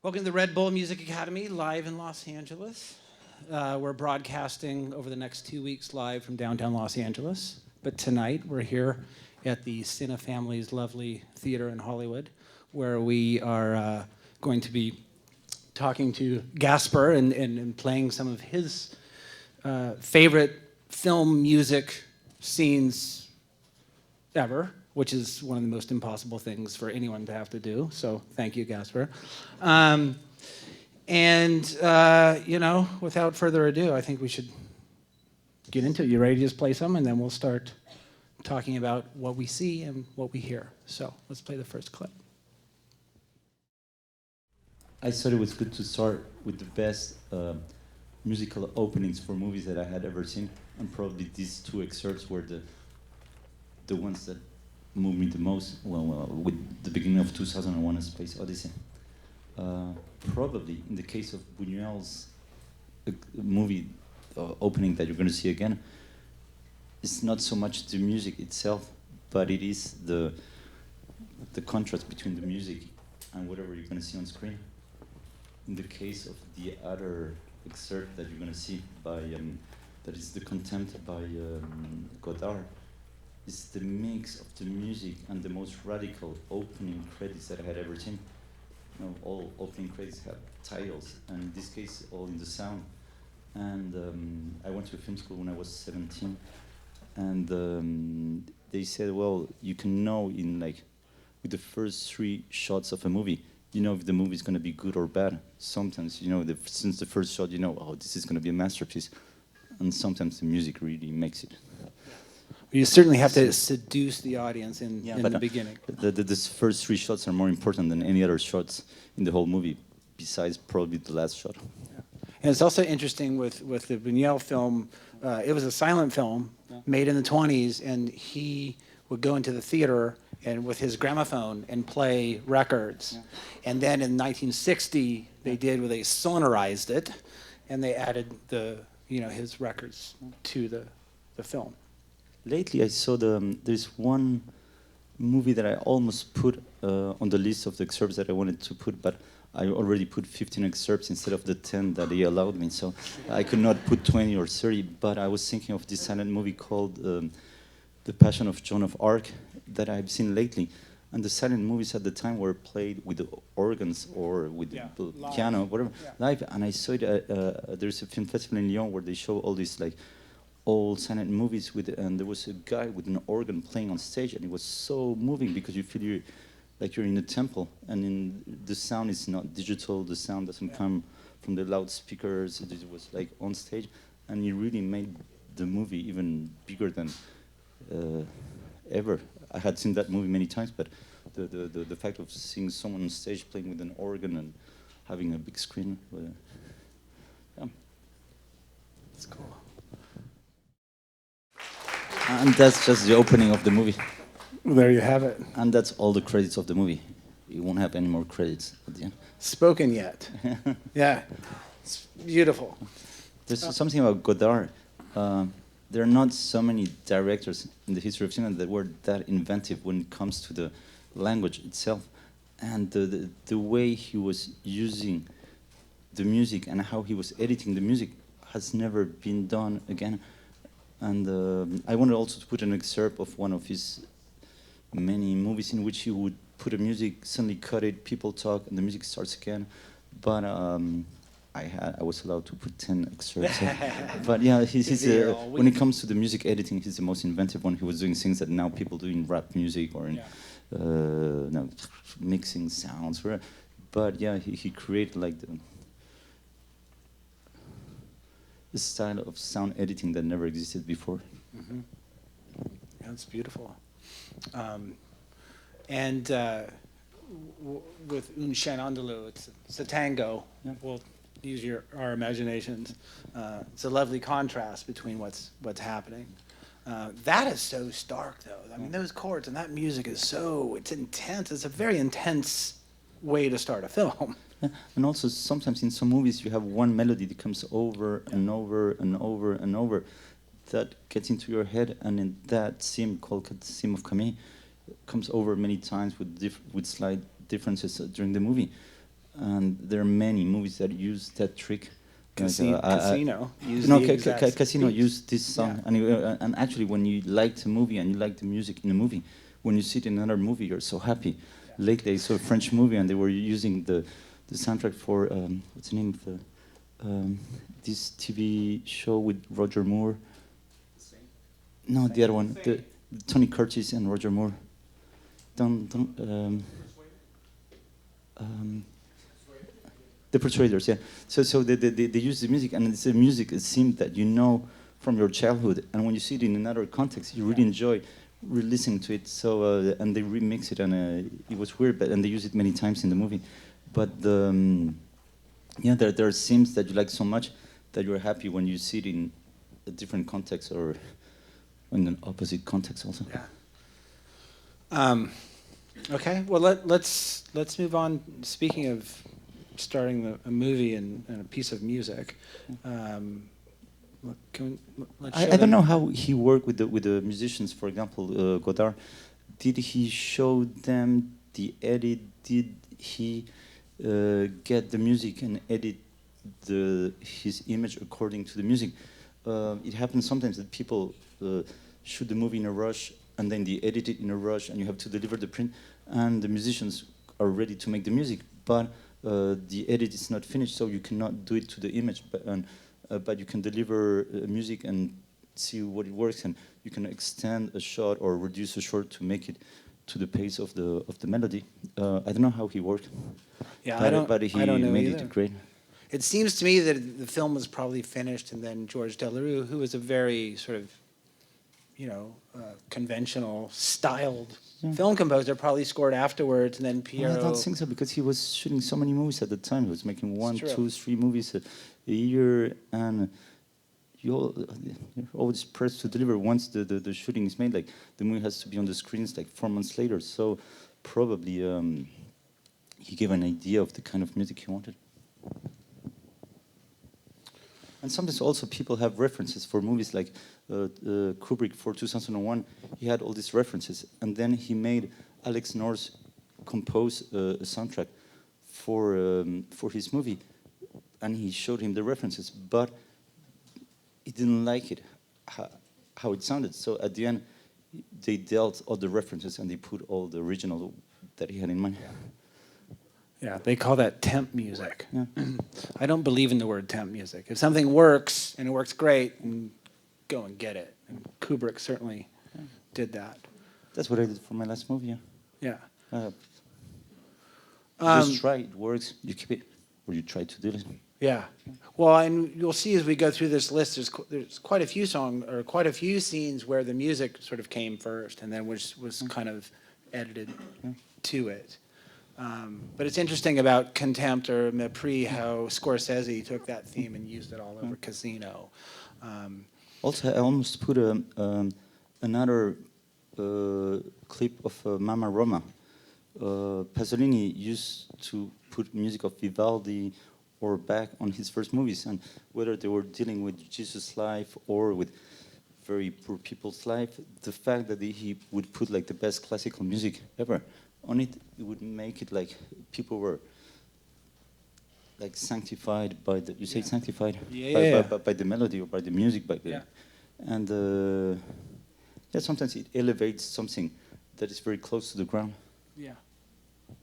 Welcome to the Red Bull Music Academy, live in Los Angeles. We're broadcasting over the next 2 weeks live from downtown Los Angeles. But tonight we're here at the Cine Family's lovely theater in Hollywood, where we are going to be talking to Gaspar and playing some of his favorite film music scenes ever, which is one of the most impossible things for anyone to have to do. So thank you, Gaspar. Without further ado, I think we should get into it. You ready to just play some? And then we'll start talking about what we see and what we hear. So let's play the first clip. I thought it was good to start with the best musical openings for movies that I had ever seen. And probably these two excerpts were the ones that moved me the most, with the beginning of 2001: A Space Odyssey. Probably in the case of Buñuel's movie opening that you're going to see again, it's not so much the music itself, but it is the contrast between the music and whatever you're going to see on screen. In the case of the other excerpt that you're going to see by that is the Contempt by Godard, it's the mix of the music and the most radical opening credits that I had ever seen. You know, all opening credits have titles, and in this case, all in the sound. And I went to a film school when I was 17, and they said, well, you can know with the first 3 shots of a movie, you know if the movie is going to be good or bad. Sometimes, since the first shot, oh, this is going to be a masterpiece, and sometimes the music really makes it. You certainly have to seduce the audience in the beginning. The first 3 shots are more important than any other shots in the whole movie, besides probably the last shot. Yeah. And it's also interesting with the Buñuel film. It was a silent film made in the 1920s, and he would go into the theater and with his gramophone and play records. Yeah. And then in 1960, they sonorized it, and they added his records to the film. Lately, I saw there's one movie that I almost put on the list of the excerpts that I wanted to put, but I already put 15 excerpts instead of the 10 that they allowed me, so I could not put 20 or 30, but I was thinking of this silent movie called The Passion of Joan of Arc that I've seen lately. And the silent movies at the time were played with the organs or with the piano, whatever, live. And I saw it, there's a film festival in Lyon where they show all these old silent movies and there was a guy with an organ playing on stage, and it was so moving because you feel like you're in a temple, and the sound is not digital, the sound doesn't come from the loudspeakers, it was on stage, and it really made the movie even bigger than ever. I had seen that movie many times, but the fact of seeing someone on stage playing with an organ and having a big screen, That's cool. And that's just the opening of the movie. There you have it. And that's all the credits of the movie. You won't have any more credits at the end. Spoken yet. Yeah, it's beautiful. There's something about Godard. There are not so many directors in the history of cinema that were that inventive when it comes to the language itself. And the way he was using the music and how he was editing the music has never been done again. And I wanted also to put an excerpt of one of his many movies in which he would put a music, suddenly cut it, people talk, and the music starts again. But I was allowed to put 10 excerpts. But yeah, when it comes to the music editing, he's the most inventive one. He was doing things that now people do in rap music or in mixing sounds. But yeah, he created the style of sound editing that never existed before. Mm-hmm. Yeah, it's beautiful. With Un Chien Andalou, it's a tango. Yeah. We'll use our imaginations. It's a lovely contrast between what's happening. That is so stark, though. I mean, those chords and that music it's intense. It's a very intense way to start a film. Yeah. And also, sometimes in some movies, you have one melody that comes over and over and over and over that gets into your head, and in that theme called the theme of Camille comes over many times with slight differences during the movie. and there are many movies that use that trick. Casino. Casino used this song, Yeah. and actually, when you like the movie and you like the music in the movie, when you see it in another movie, you're so happy. Yeah. Lately, I saw a French movie, and they were using the soundtrack for what's the name of the this TV show with Roger Moore. No, the other one, the Tony Curtis and Roger Moore. The Persuaders, yeah. So they use the music, and it's a music, it seems that you know from your childhood, and when you see it in another context, you really enjoy re-listening to it. So and they remix it, and it was weird, and they use it many times in the movie. But there are scenes that you like so much that you're happy when you see it in a different context or in an opposite context also. Yeah. Okay. Well, let's move on. Speaking of starting a movie and a piece of music, I don't know how he worked with the musicians. For example, Godard, did he show them the edit? Did he get the music and edit his image according to the music? It happens sometimes that people shoot the movie in a rush, and then they edit it in a rush, and you have to deliver the print, and the musicians are ready to make the music, but the edit is not finished, so you cannot do it to the image, but you can deliver music and see what it works, and you can extend a shot or reduce a shot to make it to the pace of the melody. I don't know how he worked. Yeah, but he know made either. it great. It seems to me that the film was probably finished, and then Georges Delerue, who was a very sort of, conventional, styled film composer, probably scored afterwards, and then Piero. I don't think so, because he was shooting so many movies at the time. He was making 1, 2, 3 movies a year, and you're always pressed to deliver once the shooting is made. Like, the movie has to be on the screens like 4 months later. So probably he gave an idea of the kind of music he wanted. And sometimes also people have references for movies like Kubrick for 2001. He had all these references, and then he made Alex North compose a soundtrack for his movie, and he showed him the references, but he didn't like it how it sounded. So at the end, they dealt all the references and they put all the original that he had in mind. Yeah, they call that temp music. Yeah. I don't believe in the word temp music. If something works, and it works great, and go and get it. And Kubrick certainly did that. That's what I did for my last movie, Yeah. Just try, it works, you keep it, or you try to do it. Yeah. Well, and you'll see as we go through this list, there's quite a few scenes where the music sort of came first, and then was kind of edited to it. But it's interesting about Contempt or Mépris, how Scorsese took that theme and used it all over Casino. Also, I almost put another clip of Mamma Roma. Pasolini used to put music of Vivaldi or Bach on his first movies, and whether they were dealing with Jesus' life or with very poor people's life, the fact that he would put like the best classical music ever on it, it would make it like people were like sanctified by the, you say sanctified? By the melody or by the music, and sometimes it elevates something that is very close to the ground.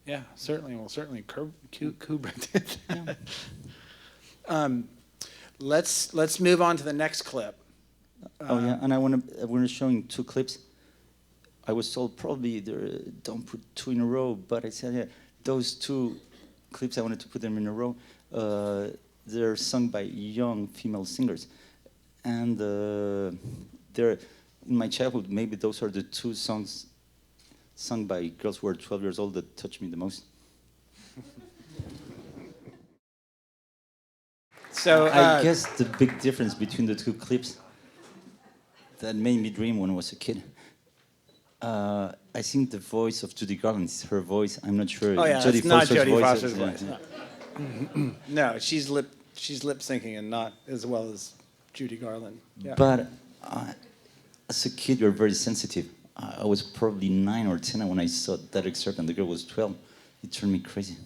Yeah, certainly. Well, certainly Kubrick did that. Let's move on to the next clip. And we're showing 2 clips. I was told probably don't put 2 in a row, but I said, those 2 clips, I wanted to put them in a row. They're sung by young female singers. And they're, in my childhood, maybe those are the 2 songs sung by girls who are 12 years old that touched me the most. So I guess the big difference between the 2 clips that made me dream when I was a kid, I think the voice of Judy Garland is her voice. I'm not sure. Oh yeah, Jodie it's not Foster's Jodie voice Foster's is, voice. No, she's lip syncing and not as well as Judy Garland. Yeah. But as a kid, you're very sensitive. I was probably 9 or 10 when I saw that excerpt, and the girl was 12. It turned me crazy.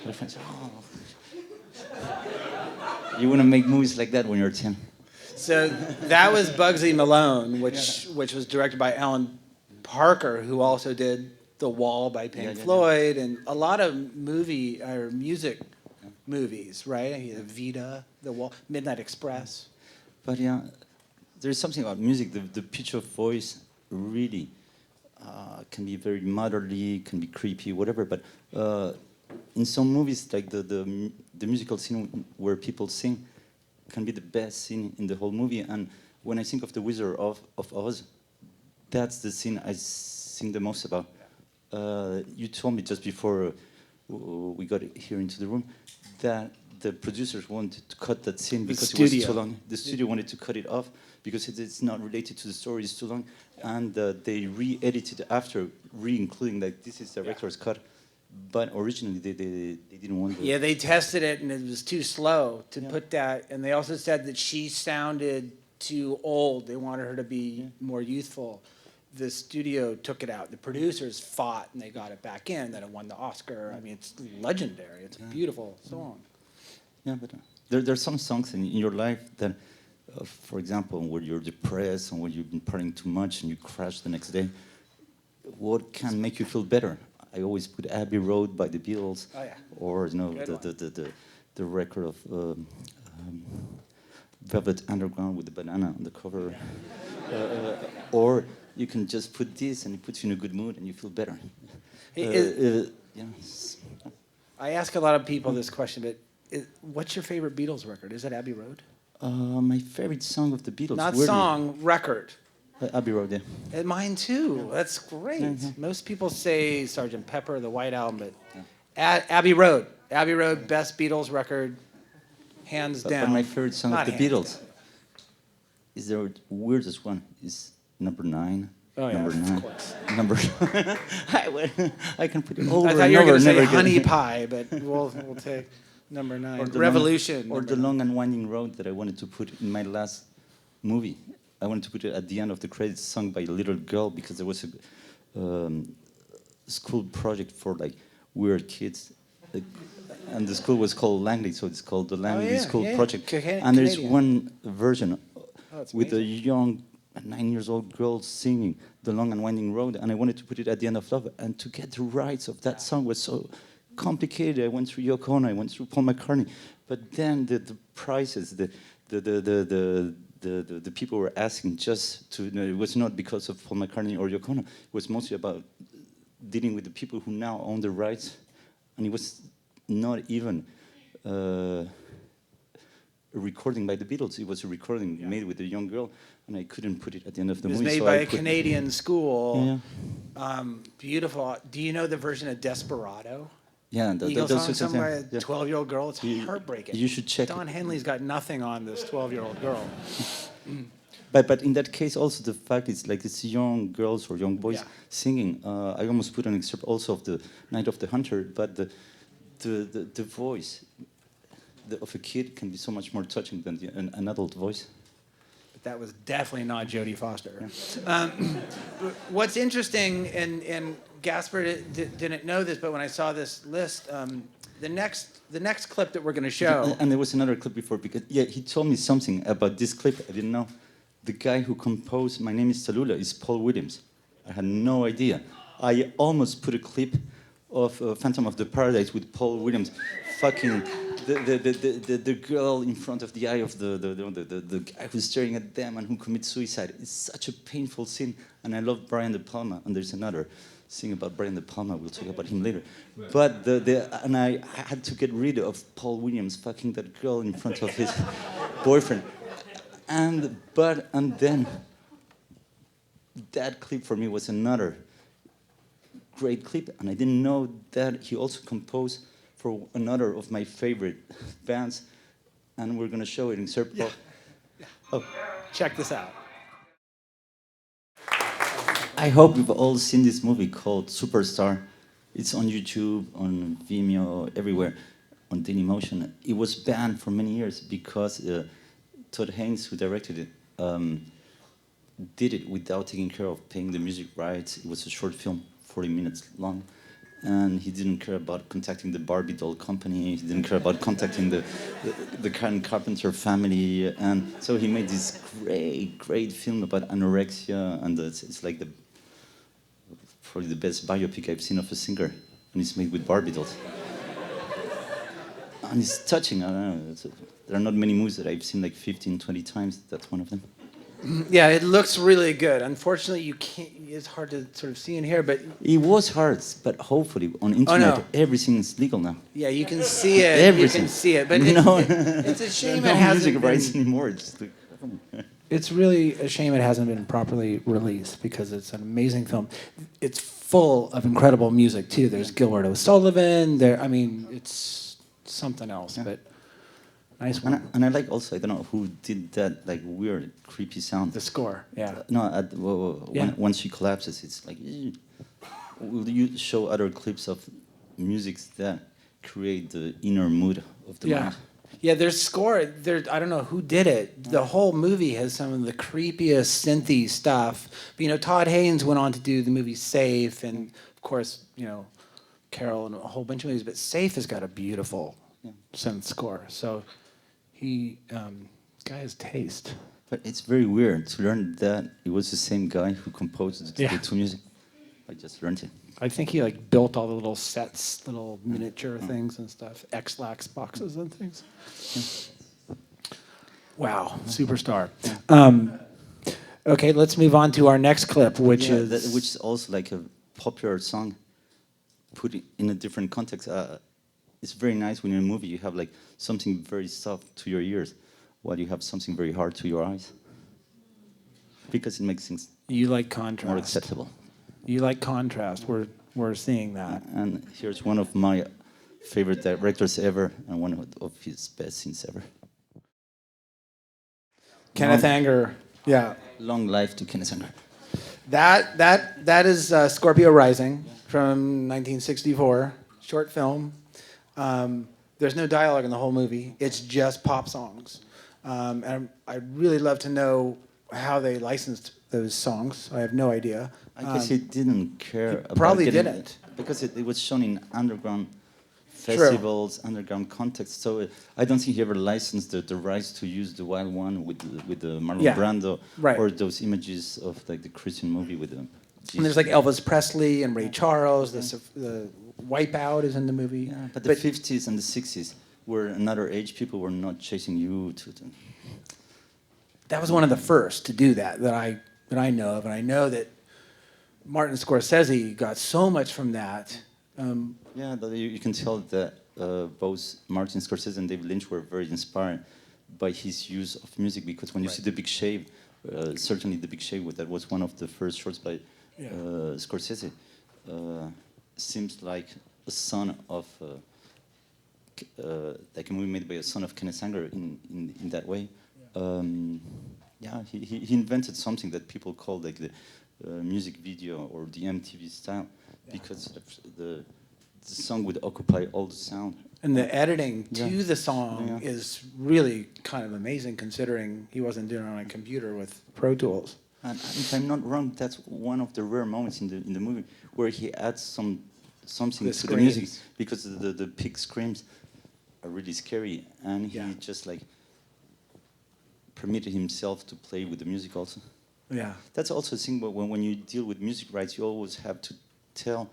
My friends, oh. You want to make movies like that when you're 10. So that was Bugsy Malone, which was directed by Alan Parker, who also did The Wall by Pink Floyd and a lot of music movies, right? Vita, The Wall, Midnight Express. But yeah, there's something about music. The pitch of voice really can be very motherly, can be creepy, whatever. But in some movies, like the musical scene where people sing, can be the best scene in the whole movie. And when I think of The Wizard of Oz, that's the scene I sing the most about. You told me just before we got here into the room that the producers wanted to cut that scene because it was too long. The studio wanted to cut it off because it's not related to the story, it's too long. And they re-edited after, re-including like this is the director's cut. But originally they didn't want to. Yeah, they tested it and it was too slow to put that. And they also said that she sounded too old. They wanted her to be more youthful. The studio took it out. The producers fought and they got it back in. Then it won the Oscar. I mean, it's legendary. It's a beautiful song. Yeah, but there's some songs in your life that, for example, where you're depressed and when you've been partying too much and you crash the next day. What can make you feel better? I always put Abbey Road by the Beatles, or the record of Velvet Underground with the banana on the cover, or you can just put this and it puts you in a good mood and you feel better. I ask a lot of people this question, but what's your favorite Beatles record? Is it Abbey Road? My favorite song of the Beatles. Not song, record. Abbey Road, yeah. And mine too. That's great. Most people say Sgt. Pepper, the White Album, but Abbey Road. Abbey Road, best Beatles record, hands down. But my favorite song Not of the Beatles is the weirdest one. Is number 9. Oh yeah, number 9. Of course. Number. I can put it over I thought and you were over. going to say never Honey get- Pie, but we'll take number 9. Or the Revolution. Long, or the long and winding road that I wanted to put in my last movie. I wanted to put it at the end of the credits, sung by a little girl, because there was a school project for like weird kids, and the school was called Langley, so it's called the Langley School Project. And there's one version with a young 9-year-old girl singing "The Long and Winding Road," and I wanted to put it at the end of Love. And to get the rights of that song was so complicated. I went through Yoko Ono, I went through Paul McCartney, but then the prices, the people were asking just to, it was not because of Paul McCartney or Yoko Ono, it was mostly about dealing with the people who now own the rights, and it was not even a recording by the Beatles, it was a recording made with a young girl, and I couldn't put it at the end of the movie. It was made by a Canadian school. Yeah. Beautiful. Do you know the version of Desperado? Yeah, Eagle song sung by a 12-year-old girl. It's heartbreaking. You should check Don it. Henley's got nothing on this 12-year-old girl. But in that case, also the fact it's like it's young girls or young boys singing. I almost put an excerpt also of the Night of the Hunter, but the voice of a kid can be so much more touching than an adult voice. But that was definitely not Jodie Foster. What's interesting, and Gaspar didn't know this, but when I saw this list, the next clip that we're going to show. And there was another clip before, because he told me something about this clip. I didn't know. The guy who composed "My Name Is Tallulah" is Paul Williams. I had no idea. I almost put a clip of Phantom of the Paradise with Paul Williams, fucking the girl in front of the eye of the guy who's staring at them and who commits suicide. It's such a painful scene, and I love Brian De Palma. And there's another thing about Brian De Palma. We'll talk about him later. But and I had to get rid of Paul Williams fucking that girl in front of his boyfriend. And then that clip for me was another great clip, and I didn't know that he also composed for another of my favorite bands, and we're gonna show it in Serpent. Oh, check this out. I hope you've all seen this movie called Superstar. It's on YouTube, on Vimeo, everywhere, on Dailymotion. It was banned for many years because Todd Haynes, who directed it, did it without taking care of paying the music rights. It was a short film, 40 minutes long, and he didn't care about contacting the Barbie doll company. He didn't care about contacting the Carpenter family, and so he made this great film about anorexia, and it's like probably the best biopic I've seen of a singer, and it's made with Barbie dolls. And it's touching. I don't know. There are not many movies that I've seen like 15, 20 times. That's one of them. Yeah, it looks really good. Unfortunately, you can't. It's hard to sort of see in here, but it was hard. But hopefully, on internet, everything is legal now. Yeah, you can see it. Everything. You can see it, but it's a shame it hasn't music rights anymore. It's like, it's really a shame it hasn't been properly released because it's an amazing film. It's full of incredible music too. There's Gilbert O'Sullivan. I mean, it's something else, but nice one. And I like also, I don't know who did that like weird, creepy sound. The score, yeah. Once she collapses, it's like. Will you show other clips of music that create the inner mood of the mind? Yeah, there's score. I don't know who did it. The whole movie has some of the creepiest synthy stuff. But, Todd Haynes went on to do the movie Safe, and of course, Carol and a whole bunch of movies. But Safe has got a beautiful synth score. So this guy has taste. But it's very weird to learn that it was the same guy who composed the two music. I just learned it. I think he built all the little sets, little miniature things and stuff, X-Lax boxes and things. Wow, superstar. Okay, let's move on to our next clip, which is also like a popular song, put in a different context. It's very nice when in a movie you have like something very soft to your ears, while you have something very hard to your eyes, because it makes things contrast. More acceptable. You like contrast. We're seeing that. And here's one of my favorite directors ever, and one of his best scenes ever. Kenneth Anger. Yeah. Long life to Kenneth Anger. That is Scorpio Rising from 1964, short film. There's no dialogue in the whole movie. It's just pop songs. And I'd really love to know how they licensed those songs. I have no idea. I guess he didn't care about probably didn't. Because it was shown in underground festivals, underground context. So I don't think he ever licensed the rights to use the Wild One with the Marlon Brando or those images of like the Christian movie with them. And there's like Elvis Presley and Ray Charles. The Wipeout is in the movie. Yeah, but the 50s and the 60s were another age. People were not chasing you to. That was one of the first to do that I know of, and I know that Martin Scorsese got so much from that. You can tell that both Martin Scorsese and David Lynch were very inspired by his use of music, because when you see The Big Shave, certainly The Big Shave, that was one of the first shorts by Scorsese, seems like a son of, like a movie made by a son of Kenneth Anger in that way. He invented something that people call like the music video or the MTV style, because the song would occupy all the sound. And the editing to the song is really kind of amazing, considering he wasn't doing it on a computer with Pro Tools. And if I'm not wrong, that's one of the rare moments in the movie where he adds something to the music, because the pig screams are really scary, and he just like permitted himself to play with the music also. Yeah, that's also a thing. But when you deal with music rights, you always have to tell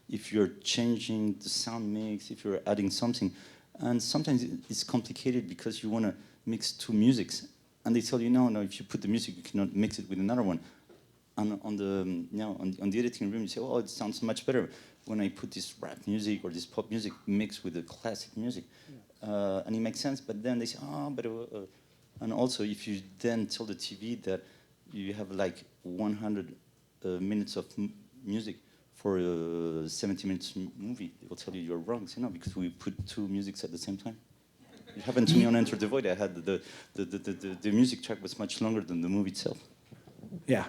if you're changing the sound mix, if you're adding something, and sometimes it's complicated because you want to mix two musics, and they tell you no. If you put the music, you cannot mix it with another one. And on the editing room, you say, oh, it sounds much better when I put this rap music or this pop music mixed with the classic music, and it makes sense. But then they say, and also if you then tell the TV that you have like 100 minutes of music for a 70 minutes movie, they will tell you you're wrong. Say no, because we put two musics at the same time. It happened to me on Enter the Void. I had the music track was much longer than the movie itself. Yeah.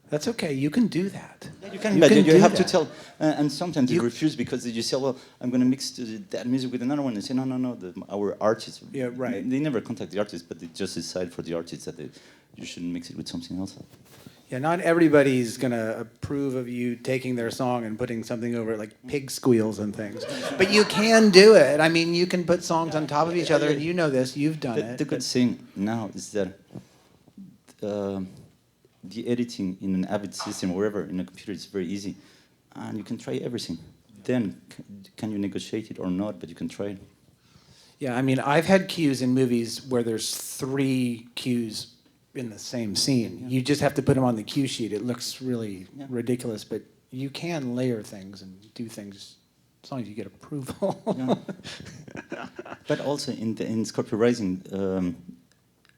That's okay. You can do that. Yeah, you can. But you have to tell. And sometimes you refuse because you say, well, I'm going to mix that music with another one. They say, no. Our artists. Yeah, right. They never contact the artist, but they just decide for the artist that you shouldn't mix it with something else. Yeah, not everybody's gonna approve of you taking their song and putting something over it, like pig squeals and things. But you can do it. I mean, you can put songs on top of each other, and you know this. You've done it. The good thing now is that the editing in an Avid system or wherever in a computer is very easy, and you can try everything. Then can you negotiate it or not? But you can try it. Yeah, I mean, I've had cues in movies where there's 3 cues in the same scene. Yeah. You just have to put them on the cue sheet. It looks really ridiculous, but you can layer things and do things as long as you get approval. Yeah. But also in Scorpio Rising,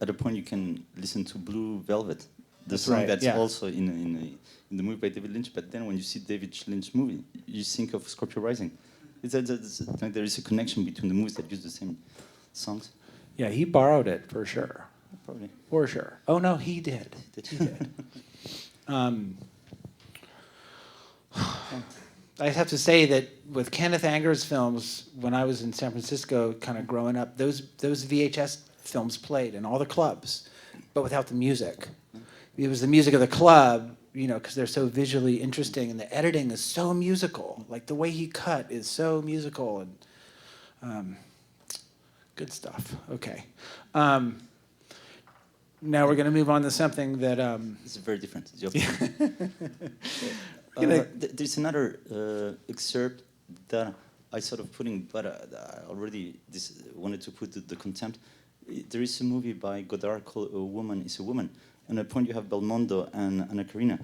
at a point you can listen to Blue Velvet, the song that's also in the movie by David Lynch. But then when you see David Lynch movie, you think of Scorpio Rising. Like there is a connection between the movies that use the same songs. Yeah, he borrowed it for sure. Probably. For sure. Oh no, he did. He did. I have to say that with Kenneth Anger's films, when I was in San Francisco, kind of growing up, those VHS films played in all the clubs, but without the music. It was the music of the club, you know, because they're so visually interesting, and the editing is so musical. Like the way he cut is so musical, and good stuff. Okay. Now we're going to move on to something that... It's very different. There's another excerpt that I sort of put in, but I already wanted to put the Contempt. There is a movie by Godard called A Woman is a Woman. And at a point you have Belmondo and Anna Karina.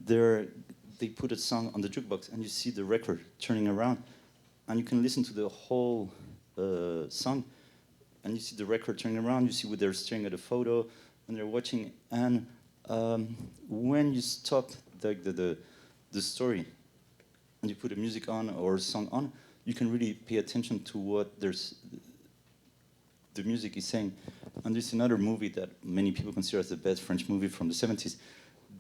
They put a song on the jukebox and you see the record turning around. And you can listen to the whole song. And you see the record turning around. You see where they're staring at a photo. And they're watching, and when you stop the story, and you put a music on or a song on, you can really pay attention to what the music is saying. And there's another movie that many people consider as the best French movie from the 70s,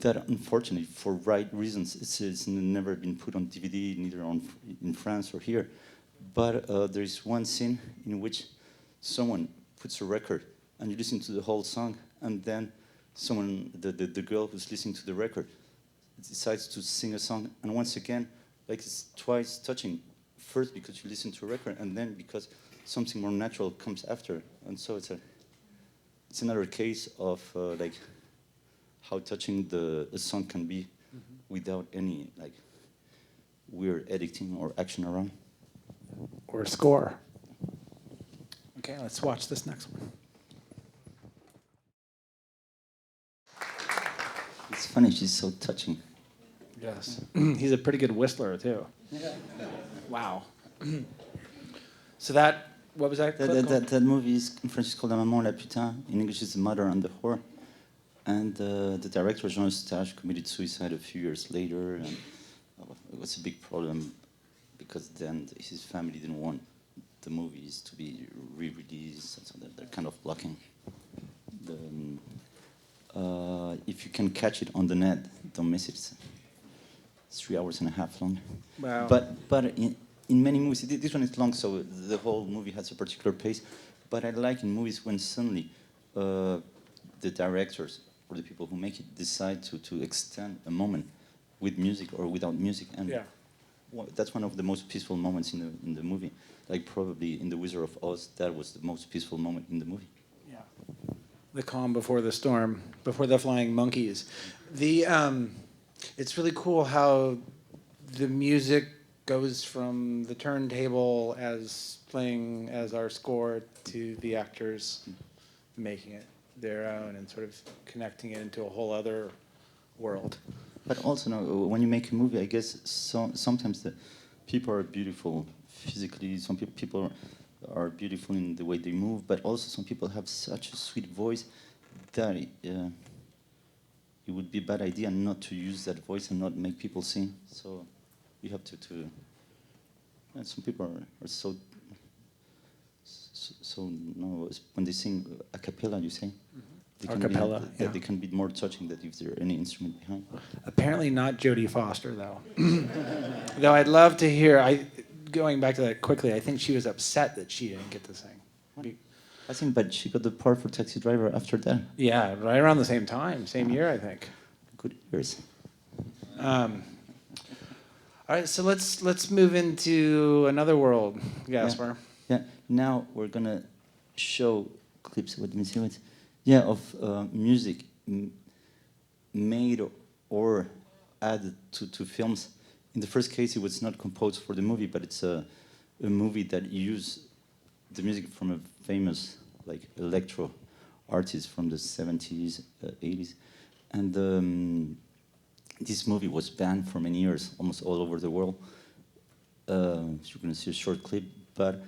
that unfortunately, for right reasons, it's never been put on DVD, neither in France or here. But there is one scene in which someone puts a record, and you listen to the whole song, and then someone, the girl who's listening to the record, decides to sing a song, and once again, like it's twice touching. First because you listen to a record, and then because something more natural comes after. And so it's another case of like how touching a song can be without any like weird editing or action around. Or score. Okay, let's watch this next one. It's funny, she's so touching. Yes. He's a pretty good whistler, too. Yeah. Wow. So what was that? That movie is, in French, it's called La Maman la Putain. In English, it's The Mother and the Whore. And the director, Jean-Luc, committed suicide a few years later. And it was a big problem because then his family didn't want the movies to be re-released. So they're kind of blocking if you can catch it on the net, don't miss it. It's 3 hours and a half long. Wow. But in many movies, this one is long, so the whole movie has a particular pace. But I like in movies when suddenly the directors or the people who make it decide to extend a moment with music or without music. And that's one of the most peaceful moments in the movie. Like probably in The Wizard of Oz, that was the most peaceful moment in the movie. Yeah. The calm before the storm, before the flying monkeys. It's really cool how the music goes from the turntable as playing as our score to the actors making it their own and sort of connecting it into a whole other world. But also, when you make a movie, I guess sometimes the people are beautiful physically. Some people are beautiful in the way they move, but also some people have such a sweet voice that it would be a bad idea not to use that voice and not make people sing. So you have to and some people are so when they sing a cappella, you say? A cappella, they can be more touching than if there are any instrument behind. Apparently not Jodie Foster, though. Though I'd love to hear, going back to that quickly, I think she was upset that she didn't get to sing. I think, but she got the part for Taxi Driver after that. Yeah, right around the same time, same year, I think. good ears. All right, so let's move into another world, Gaspar. Yeah. Now we're gonna show clips. What do you see? What? Yeah, of music made or added to films. In the first case, it was not composed for the movie, but it's a movie that used the music from a famous like electro artist from the 70s, 80s, and this movie was banned for many years, almost all over the world. You're going to see a short clip, but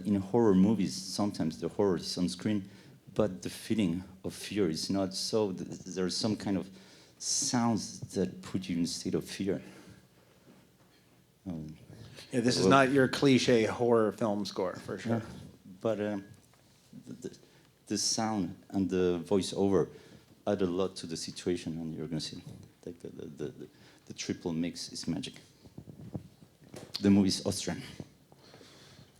in horror movies, sometimes the horror is on screen, but the feeling of fear is not. So there's some kind of sounds that put you in a state of fear. Yeah, this is not your cliche horror film score, for sure. But the sound and the voiceover add a lot to the situation, and you're going to see like the triple mix is magic. The movie is Austrian.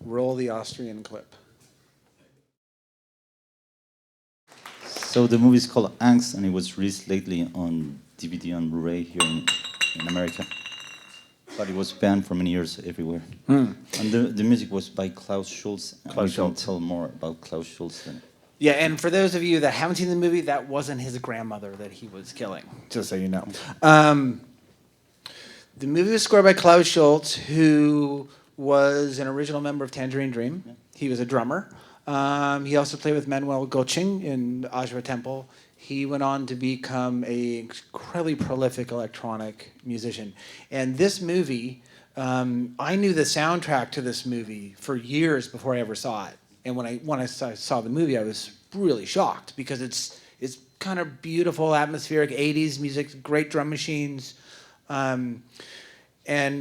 Roll the Austrian clip. So the movie is called Angst, and it was released lately on DVD and Blu-ray here in America. But it was banned for many years everywhere. And the music was by Klaus Schulze. Klaus Schulze. Schulze. Tell more about Klaus Schulze. Yeah, and for those of you that haven't seen the movie, that wasn't his grandmother that he was killing, just so you know. The movie was scored by Klaus Schulze, who was an original member of Tangerine Dream. Yeah. He was a drummer. He also played with Manuel Goching in Ajwa Temple. He went on to become an incredibly prolific electronic musician. And this movie, I knew the soundtrack to this movie for years before I ever saw it. And when I saw the movie, I was really shocked because it's kind of beautiful, atmospheric 80s music, great drum machines. And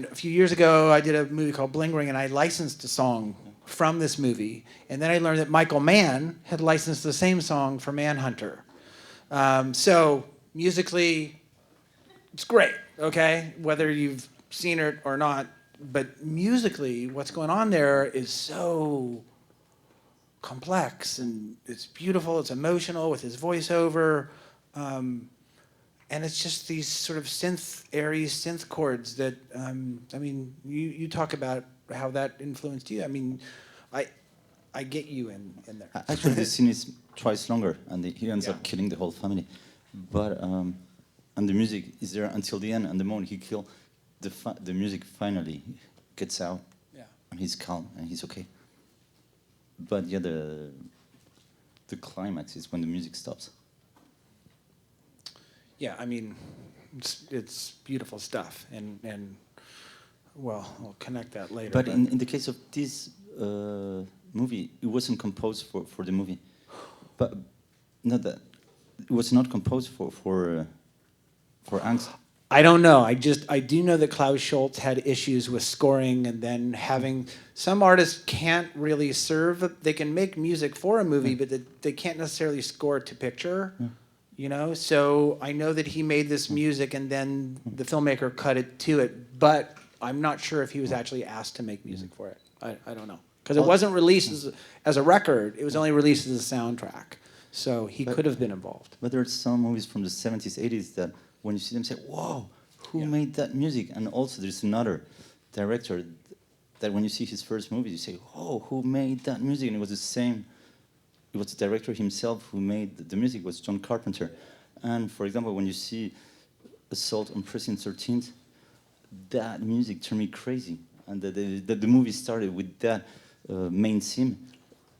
a few years ago, I did a movie called Bling Ring, and I licensed a song from this movie. And then I learned that Michael Mann had licensed the same song for Manhunter. So musically, it's great, okay? Whether you've seen it or not. But musically, what's going on there is so complex, and it's beautiful, it's emotional with his voiceover. And it's just these sort of airy synth chords that, I mean, you talk about how that influenced you. I mean, I get you in there. Actually, the scene is twice longer, and he ends up killing the whole family. But and the music is there until the end, and the moment he kills, the music finally gets out, and he's calm and he's okay. But yeah, the climax is when the music stops. Yeah, I mean, it's beautiful stuff, and well, we'll connect that later. But in the case of this movie, it wasn't composed for the movie, but not that it was not composed for Angst. I don't know. I do know that Klaus Schulze had issues with scoring, and then having some artists can't really serve. They can make music for a movie, but they can't necessarily score to picture. You know, so I know that he made this music, and then the filmmaker cut it to it. But I'm not sure if he was actually asked to make music for it. I don't know, because it wasn't released as a record. It was only released as a soundtrack. So he could have been involved. But there are some movies from the 70s, 80s that when you see them, say, "Whoa, who made that music?" And also, there's another director that when you see his first movie, you say, "Oh, who made that music?" And it was the same. It was the director himself who made the music. Was John Carpenter. And for example, when you see Assault on Precinct 13, that music turned me crazy. And the movie started with that main theme,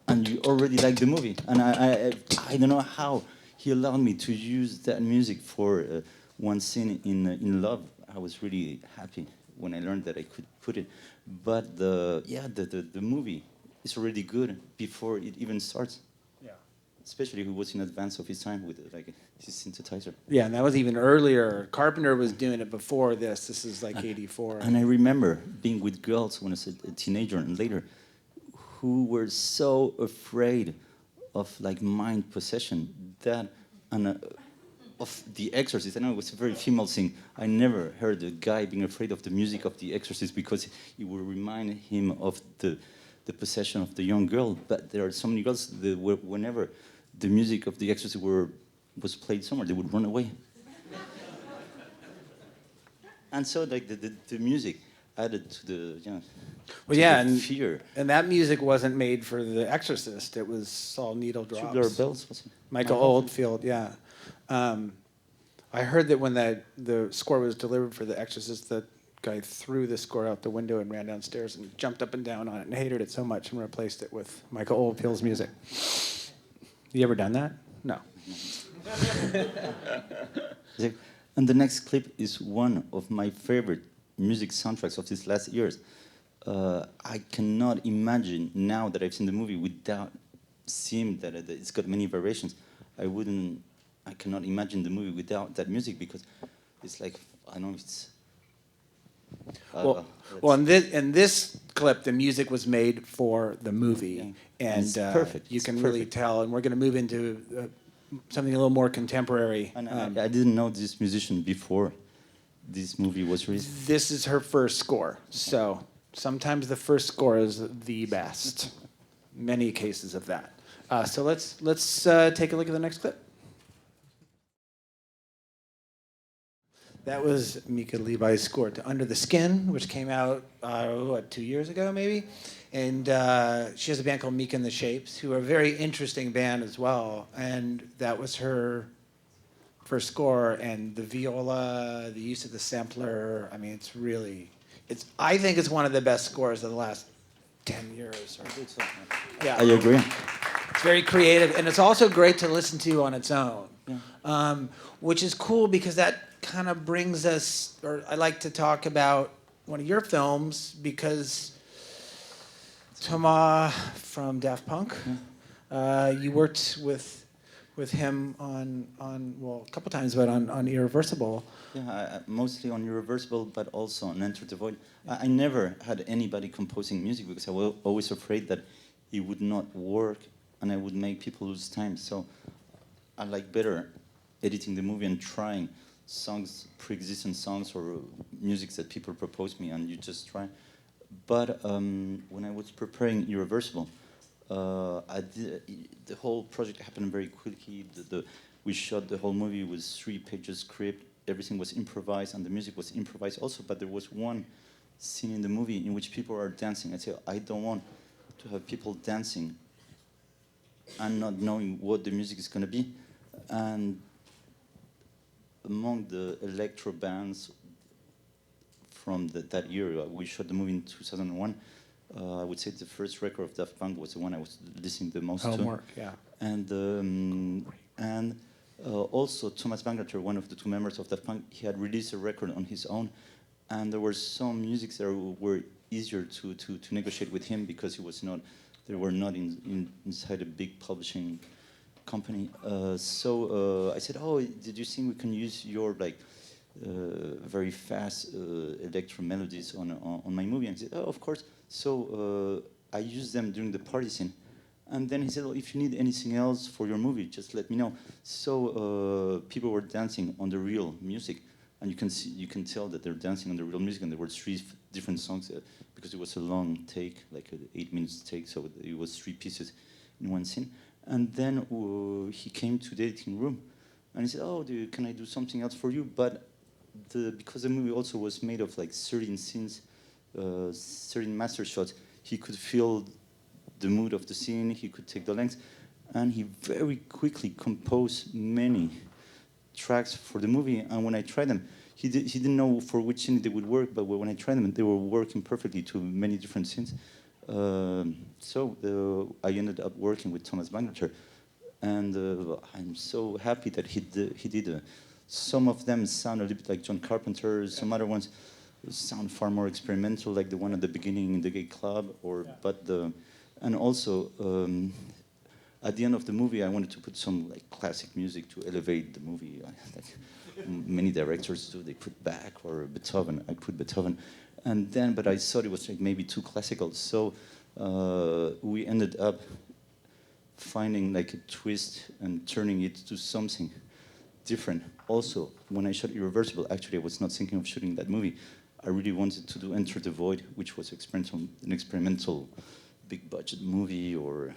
and you already like the movie. And I don't know how he allowed me to use that music for one scene in Love. I was really happy when I learned that I could put it. But the movie is already good before it even starts. Yeah. Especially who was in advance of his time with like his synthesizer. Yeah, and that was even earlier. Carpenter was doing it before this. This is like 84. And I remember being with girls when I was a teenager and later, who were so afraid of like mind possession that of The Exorcist. I know it was a very female thing. I never heard a guy being afraid of the music of The Exorcist because it would remind him of the possession of the young girl. But there are so many girls that whenever the music of The Exorcist was played somewhere, they would run away. And so like the music added to the Well, yeah, the and fear. and that music wasn't made for The Exorcist. It was all needle drops. Tubular Bells, was it? Michael Oldfield, yeah. I heard that when the score was delivered for The Exorcist, the guy threw the score out the window and ran downstairs and jumped up and down on it and hated it so much and replaced it with Michael Oldfield's music. You ever done that? No. And the next clip is one of my favorite music soundtracks of these last years. I cannot imagine now that I've seen the movie without seeing that it's got many variations. I cannot imagine the movie without that music because it's like, I don't know, it's... Well, in this clip, the music was made for the movie, and it's perfect. You can really tell. And we're going to move into something a little more contemporary. And I didn't know this musician before this movie was released. This is her first score, so sometimes the first score is the best. Many cases of that. So let's take a look at the next clip. That was Mika Levi's score to Under the Skin, which came out, 2 years ago, maybe? And she has a band called Mika and the Shapes, who are a very interesting band as well. And that was her first score. And the viola, the use of the sampler, I mean, I think it's one of the best scores of the last 10 years. Yeah. I agree. It's very creative. And it's also great to listen to on its own, which is cool because that kind of brings us, or I like to talk about one of your films because Thomas from Daft Punk, you worked with him on a couple times, but on Irreversible. Yeah, mostly on Irreversible, but also on Enter the Void. I never had anybody composing music because I was always afraid that it would not work and I would make people lose time. So I like better editing the movie and trying songs, pre-existing songs or music that people propose me and you just try. But when I was preparing Irreversible, the whole project happened very quickly. We shot the whole movie with 3 pages script. Everything was improvised and the music was improvised also, but there was one scene in the movie in which people are dancing. I said, I don't want to have people dancing and not knowing what the music is going to be. And among the electro bands from that year, we shot the movie in 2001. I would say the first record of Daft Punk was the one I was listening the most Homework, to. yeah. And also Thomas Bangalter, one of the 2 members of Daft Punk, he had released a record on his own, and there were some musics that were easier to negotiate with him because they were not inside a big publishing company. So I said, oh, did you think we can use your very fast electro melodies on my movie? And he said, oh, of course. So I used them during the party scene. And then he said, well, if you need anything else for your movie, just let me know. So people were dancing on the real music. And you can tell that they're dancing on the real music. And there were 3 different songs because it was a long take, like an 8 minutes take. So it was 3 pieces in one scene. And then he came to the editing room, and he said, "Oh, can I do something else for you?" But because the movie also was made of like 13 scenes, 13 master shots, he could feel the mood of the scene. He could take the length, and he very quickly composed many tracks for the movie. And when I tried them, he didn't know for which scene they would work, but when I tried them, they were working perfectly to many different scenes. So I ended up working with Thomas Bangalter, and I'm so happy that he did. Some of them sound a little bit like John Carpenter. Some other ones sound far more experimental, like the one at the beginning in the gay club. And also at the end of the movie, I wanted to put some like classic music to elevate the movie. Like many directors do, they put Bach or Beethoven. I put Beethoven. And then, but I thought it was like maybe too classical. So we ended up finding like a twist and turning it to something different. Also, when I shot Irreversible, actually I was not thinking of shooting that movie. I really wanted to do Enter the Void, which was an experimental big budget movie, or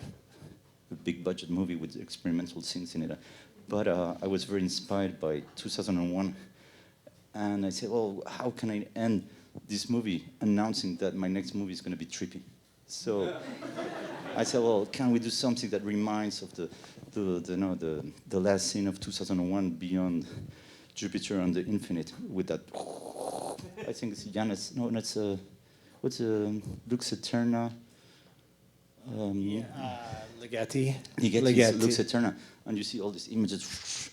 a big budget movie with experimental scenes in it. But I was very inspired by 2001. And I said, well, how can I end this movie announcing that my next movie is going to be trippy? So I said, well, can we do something that reminds of the last scene of 2001, Beyond Jupiter and the Infinite, with that. I think it's Janus. No, that's what's Lux Eterna. Ligeti. Ligeti. Lux Eterna, and you see all these images.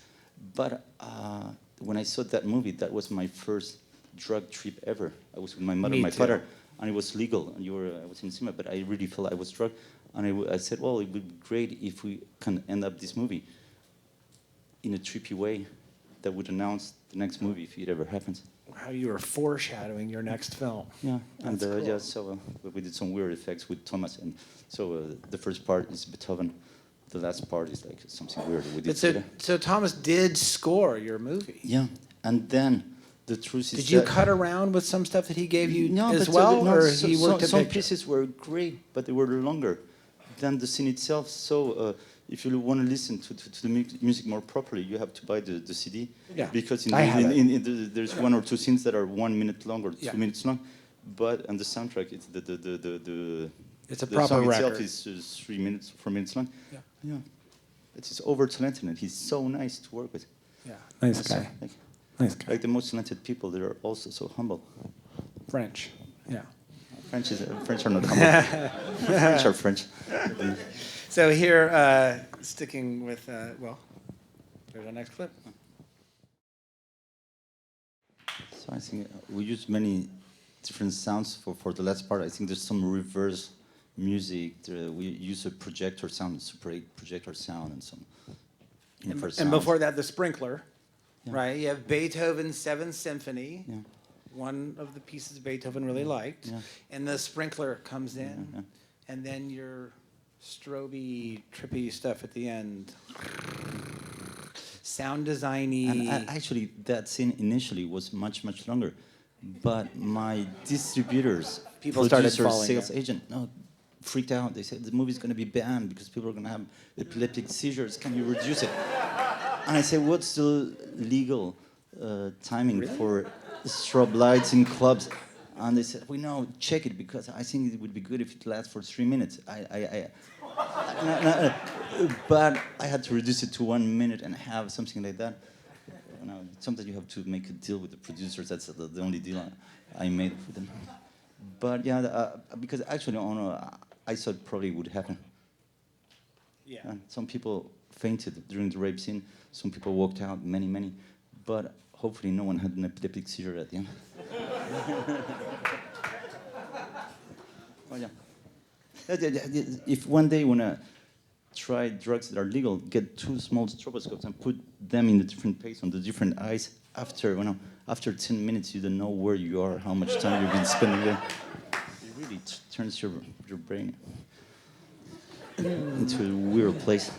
But when I saw that movie, that was my first drug trip ever. I was with my mother and my father, and it was legal, and I was in cinema, but I really felt I was drugged. And I said, well, it would be great if we can end up this movie in a trippy way that would announce the next movie if it ever happens. How you were foreshadowing your next film. Yeah, and cool. yeah, so we did some weird effects with Thomas, and so the first part is Beethoven, the last part is like something weird we did. So Thomas did score your movie. Yeah, and then the truth is did you cut around with some stuff that he gave you as but, well, or so, he worked some pieces were great, but they were longer than the scene itself. So if you want to listen to the music more properly, you have to buy the CD. Yeah, because there's one or two scenes that are 1 minute long or 2 minutes long, and the soundtrack, it's it's a the proper song record. itself is 3 minutes, 4 minutes long. Yeah. It's over talented, and he's so nice to work with. Yeah, nice guy. Nice guy. Like the most talented people, they are also so humble. French. Yeah. French are not humble. French are French. So here, sticking with, there's our next clip. So I think we use many different sounds for the last part. I think there's some reverse music. We use a projector sound, Super 8 projector sound, and some inverse And sounds. before that, the sprinkler, right? You have Beethoven's 7th Symphony. Yeah. One of the pieces Beethoven really liked. Yeah. And the sprinkler comes in, and then your stroby, trippy stuff at the end. Sound designy. And actually, that scene initially was much, much longer. But my distributors, People started producer, falling, sales agent, freaked out. They said the movie's going to be banned because people are going to have epileptic seizures. Can you reduce it? And I said, what's the legal timing for strobe lights in clubs? And they said, we know, check it, because I think it would be good if it lasts for 3 minutes. But I had to reduce it to 1 minute and have something like that. Sometimes you have to make a deal with the producers. That's the only deal I made with them. But yeah, because actually, I thought it probably would happen. Yeah. And some people fainted during the rape scene. Some people walked out, many. But hopefully no one had an epileptic seizure at the end. Oh, yeah. If one day you want to try drugs that are legal, get 2 small stroboscopes and put them in the different place on the different eyes. After 10 minutes, you don't know where you are, how much time you've been spending there. It really turns your brain into a weird place.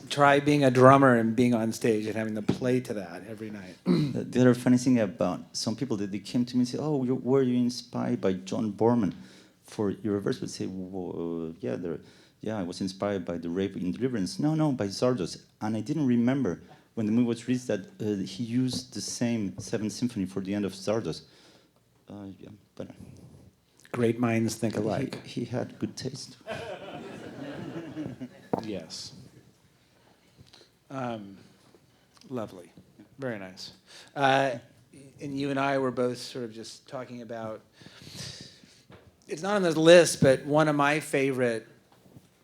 Try being a drummer and being on stage and having to play to that every night. The other funny thing about some people that they came to me and said, "Oh, were you inspired by John Borman for Irreversible?" I say, well, yeah, I was inspired by the rape in Deliverance. No, by Zardos. And I didn't remember when the movie was released that he used the same 7th Symphony for the end of Zardos. But Great minds think alike. He had good taste. Yes. Lovely. Very nice. And you and I were both sort of just talking about, it's not on the list, but one of my favorite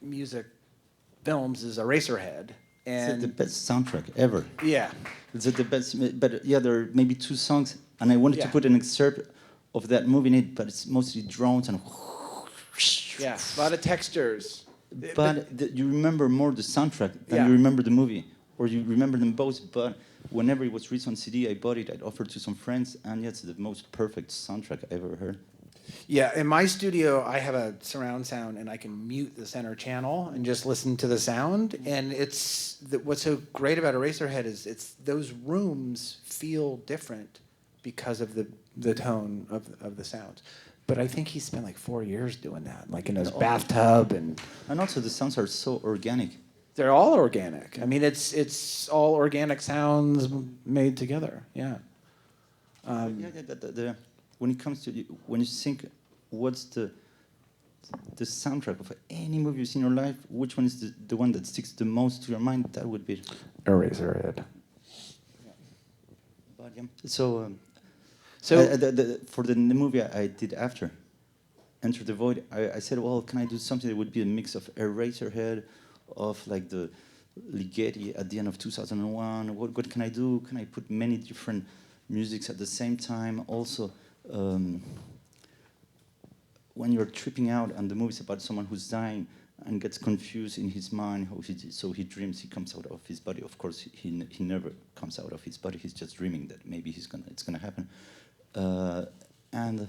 music films is Eraserhead. And It's the best soundtrack ever. Yeah. It's the best, but yeah, there are maybe 2 songs, and I wanted to put an excerpt of that movie in it, but it's mostly drones and... Yeah, a lot of textures. But you remember more the soundtrack than you remember the movie, or you remember them both. But whenever it was released on CD, I bought it. I'd offered to some friends, and it's the most perfect soundtrack I ever heard. Yeah, in my studio, I have a surround sound, and I can mute the center channel and just listen to the sound. And what's so great about Eraserhead is those rooms feel different because of the tone of the sounds. But I think he spent like 4 years doing that, like in his bathtub and also the sounds are so organic. They're all organic. I mean, it's all organic sounds made together. Yeah. When it comes to when you think, what's the soundtrack of any movie you've seen in your life? Which one is the one that sticks the most to your mind? That would be Eraserhead. But, yeah. So So for the movie I did after Enter the Void, I said, well, can I do something that would be a mix of Eraserhead, of like the Ligeti at the end of 2001? What can I do? Can I put many different musics at the same time? Also, when you're tripping out and the movie's about someone who's dying and gets confused in his mind, so he dreams he comes out of his body. Of course, he never comes out of his body. He's just dreaming that maybe it's gonna happen. And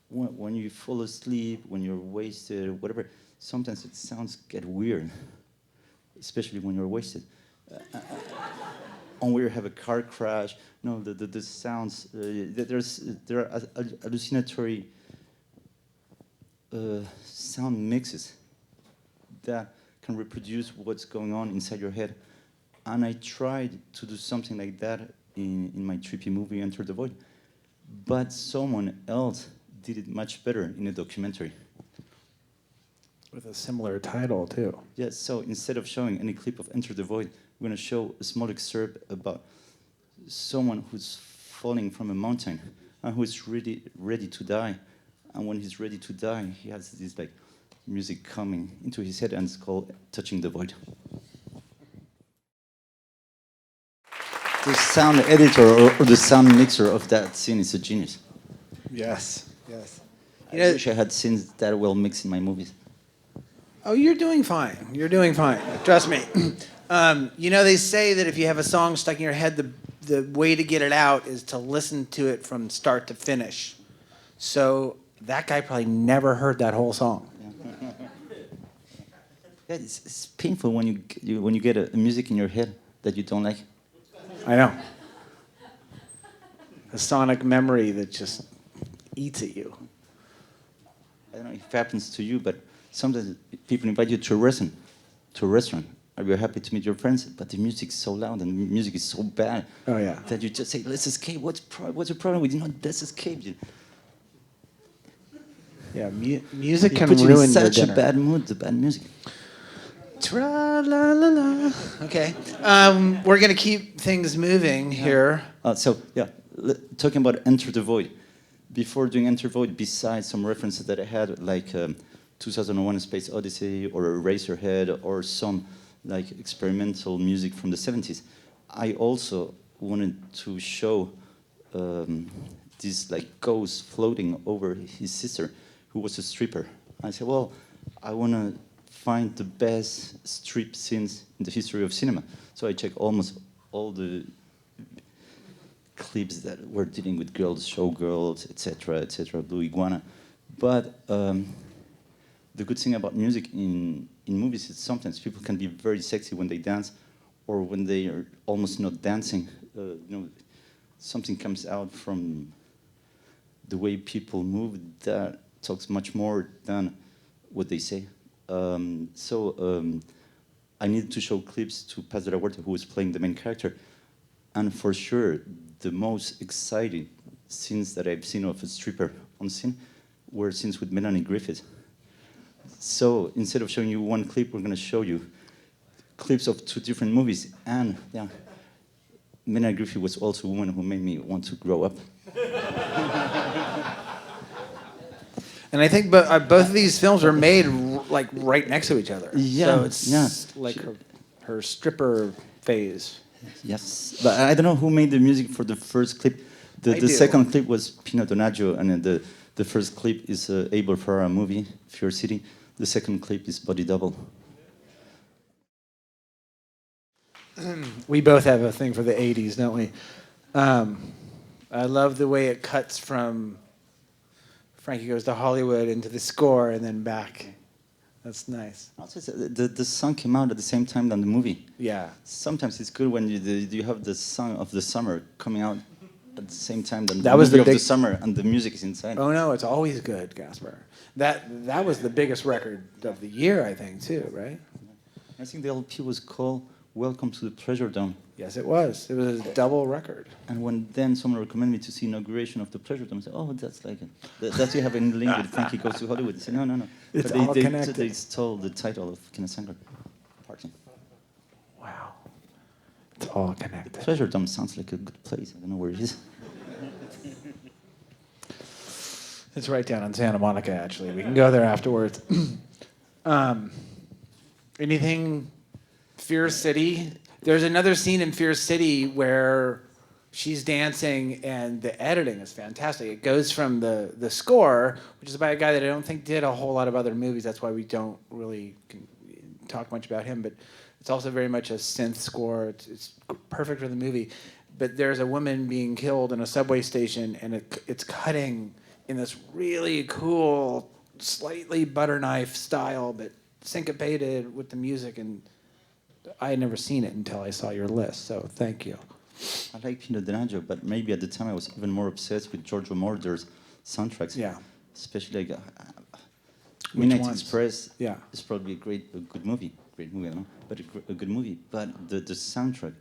when you fall asleep, when you're wasted, whatever, sometimes the sounds get weird, especially when you're wasted. Or when you have a car crash, no, the sounds, there are hallucinatory sound mixes that can reproduce what's going on inside your head. And I tried to do something like that in my trippy movie, Enter the Void. But someone else did it much better in a documentary. with a similar title, too. Yes, so instead of showing any clip of Enter the Void, we're going to show a small excerpt about someone who's falling from a mountain and who is ready to die. And when he's ready to die, he has this like music coming into his head, and it's called Touching the Void. The sound editor or the sound mixer of that scene is a genius. Yes, yes. I wish I had scenes that well mixed in my movies. Oh, you're doing fine. You're doing fine. Trust me. You know, they say that if you have a song stuck in your head, the way to get it out is to listen to it from start to finish. So that guy probably never heard that whole song. Yeah, it's painful when you get a music in your head that you don't like. I know. A sonic memory that just eats at you. I don't know if it happens to you, but sometimes people invite you to a restaurant. Are you happy to meet your friends? But the music's so loud and the music is so bad that you just say, let's escape. What's the problem? We did not, let's escape. Yeah, music It can puts you ruin in your such a dinner. bad mood, the bad music. Tra-la-la-la. Okay. We're going to keep things moving here. Talking about Enter the Void. Before doing Enter the Void, besides some references that I had, like 2001: A Space Odyssey or Eraserhead or some like experimental music from the 70s, I also wanted to show this like ghost floating over his sister, who was a stripper. I said, well, I want to find the best strip scenes in the history of cinema. So I checked almost all the clips that were dealing with girls, showgirls, etc., Blue Iguana. But the good thing about music in movies is sometimes people can be very sexy when they dance, or when they are almost not dancing. Something comes out from the way people move that talks much more than what they say. I needed to show clips to Paz de la Huerta, who was playing the main character. And for sure, the most exciting scenes that I've seen of a stripper on scene were scenes with Melanie Griffith. So instead of showing you one clip, we're going to show you clips of two different movies. And yeah, Melanie Griffith was also a woman who made me want to grow up. And I think both of these films are made like right next to each other. Yeah, so it's like her stripper phase. Yes, but I don't know who made the music for the first clip. The second clip was Pino Donaggio, and the first clip is Abel Ferrara movie, Fear City. The second clip is Body Double. We both have a thing for the 80s, don't we? I love the way it cuts from Frankie Goes to Hollywood into the score and then back. That's nice. Also, the song came out at the same time than the movie. Yeah. Sometimes it's good when you have the song of the summer coming out at the same time than That the was movie the of the summer, and the music is inside. Oh no, it's always good, Gaspar. That was the biggest record of the year, I think, too, right? I think the LP was called Welcome to the Pleasure Dome. Yes, it was. It was a double record. And when then someone recommended me to see Inauguration of the Pleasure Dome, I said, oh, that's like it. That's you have in link with Frankie Goes to Hollywood. They said, no. It's but all connected. They stole the title of Kenneth Anger. Party. Wow. It's all connected. Pleasure Dome sounds like a good place. I don't know where it is. It's right down in Santa Monica, actually. We can go there afterwards. Anything? Fear City? There's another scene in Fear City where she's dancing and the editing is fantastic. It goes from the score, which is by a guy that I don't think did a whole lot of other movies. That's why we don't really talk much about him. But it's also very much a synth score. It's perfect for the movie. But there's a woman being killed in a subway station, and it's cutting in this really cool, slightly butter knife style, but syncopated with the music. And I had never seen it until I saw your list, so thank you. I like Pino Donaggio, but maybe at the time I was even more obsessed with Giorgio Moroder's soundtracks. Yeah. Especially like Midnight Midnight Express. Yeah. It's probably a good movie. Great movie, I don't know, but a good movie. But the soundtrack,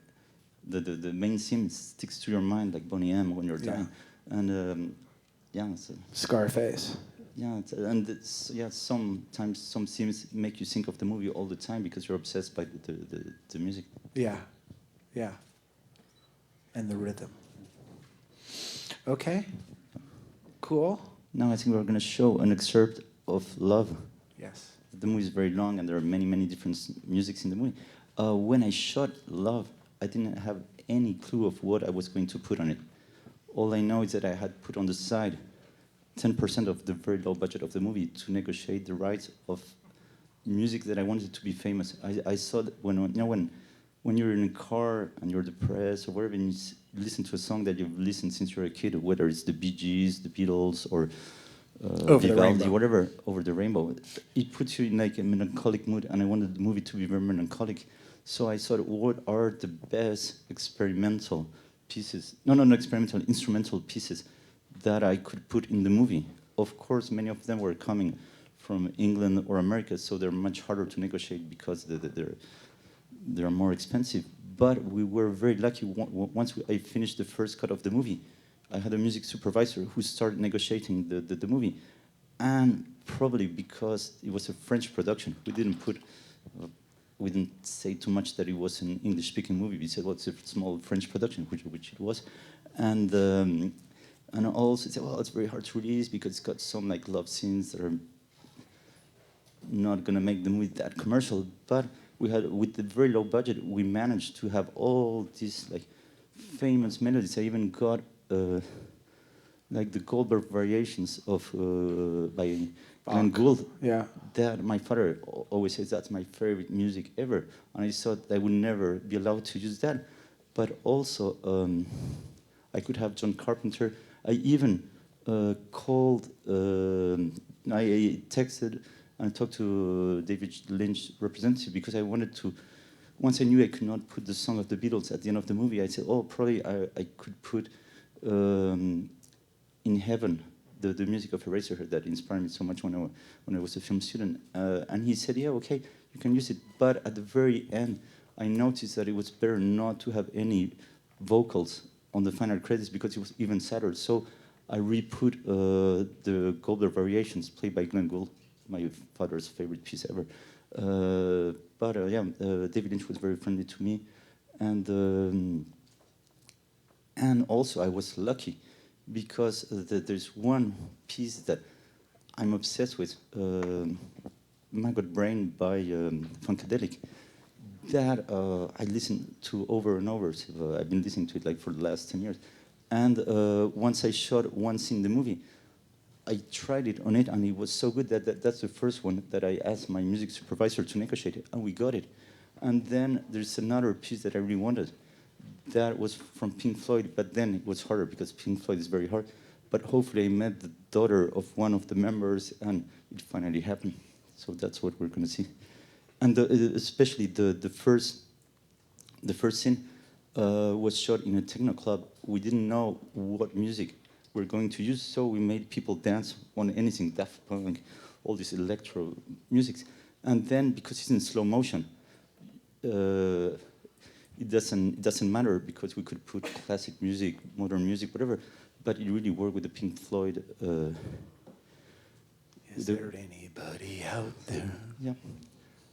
the main theme sticks to your mind like Boney M when you're dying. And so, Scarface. Yeah, sometimes some themes make you think of the movie all the time because you're obsessed by the music. Yeah. And the rhythm. Okay. Cool. Now I think we're going to show an excerpt of Love. Yes. The movie is very long and there are many different musics in the movie. When I shot Love, I didn't have any clue of what I was going to put on it. All I know is that I had put on the side 10% of the very low budget of the movie to negotiate the rights of music that I wanted to be famous. I saw that when you're in a car and you're depressed or whatever, and you listen to a song that you've listened since you're a kid, whether it's the Bee Gees, the Beatles, or Vivaldi, whatever, Over the Rainbow, it puts you in like a melancholic mood, and I wanted the movie to be very melancholic. So I thought, what are the best experimental pieces? Instrumental pieces that I could put in the movie. Of course, many of them were coming from England or America, so they're much harder to negotiate because they're more expensive. But we were very lucky. Once I finished the first cut of the movie, I had a music supervisor who started negotiating the movie. And probably because it was a French production, we didn't say too much that it was an English-speaking movie. We said, well, it's a small French production, which it was. And also said, well, it's very hard to release because it's got some like love scenes that are not going to make the movie that commercial. But with the very low budget, we managed to have all these like famous melodies. I even got like the Goldberg variations of by Glenn Gould. Yeah. That my father always says that's my favorite music ever, and I thought I would never be allowed to use that. But also, I could have John Carpenter. I even called. I texted and talked to David Lynch representative because I wanted to. Once I knew I could not put the song of the Beatles at the end of the movie, I said, "Oh, probably I could put In Heaven, the music of Eraserhead that inspired me so much when I was a film student." And he said, "Yeah, okay, you can use it." But at the very end, I noticed that it was better not to have any vocals on the final credits because it was even sadder. So I re-put the Goldberg variations played by Glenn Gould, my father's favorite piece ever. David Lynch was very friendly to me, and also I was lucky because there's one piece that I'm obsessed with, Maggot Brain by Funkadelic, that I listened to over and over. So, I've been listening to it like for the last 10 years. And once I shot one scene in the movie, I tried it on it, and it was so good that's the first one that I asked my music supervisor to negotiate it, and we got it. And then there's another piece that I really wanted. That was from Pink Floyd, but then it was harder because Pink Floyd is very hard. But hopefully I met the daughter of one of the members, and it finally happened. So that's what we're going to see. And especially the first scene was shot in a techno club. We didn't know what music we're going to use, so we made people dance on anything, Daft Punk, all this electro music. And then, because it's in slow motion, it doesn't matter because we could put classic music, modern music, whatever, but it really worked with the Pink Floyd. Is there anybody out there? Yeah,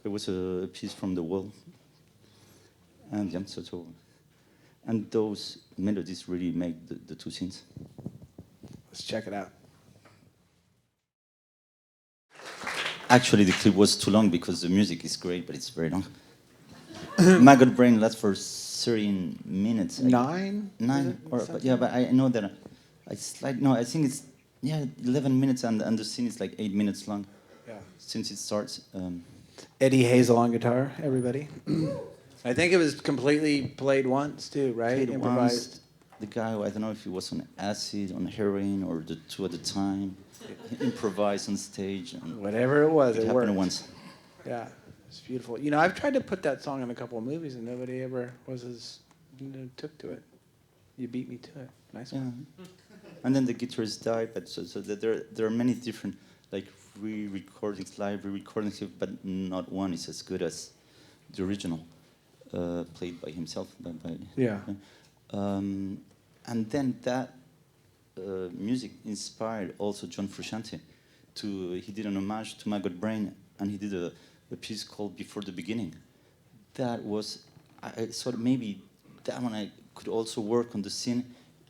there was a piece from The Wall, and yeah, and those melodies really make the two scenes. Let's check it out. Actually, the clip was too long because the music is great, but it's very long. Maggot Brain lasts for 13 minutes. 9? But I know that I think it's 11 minutes, and the scene is like 8 minutes long. Yeah. Since it starts. Eddie Hazel on guitar, everybody. I think it was completely played once too, right? Played Improvised. once. The guy, I don't know if he was on acid, on heroin, or the two at the time. He improvised on stage. And whatever it was, it worked. happened once. Yeah, it's beautiful. You know, I've tried to put that song in a couple of movies, and nobody ever took to it. You beat me to it. Nice one. Yeah. And then the guitarist died, but so there are many different like re-recordings, live re-recordings, but not one is as good as the original, played by himself. Yeah. And then that music inspired also John Frusciante. He did an homage to Maggot Brain, and he did a piece called Before the Beginning. That was, I thought maybe that one I could also work on the scene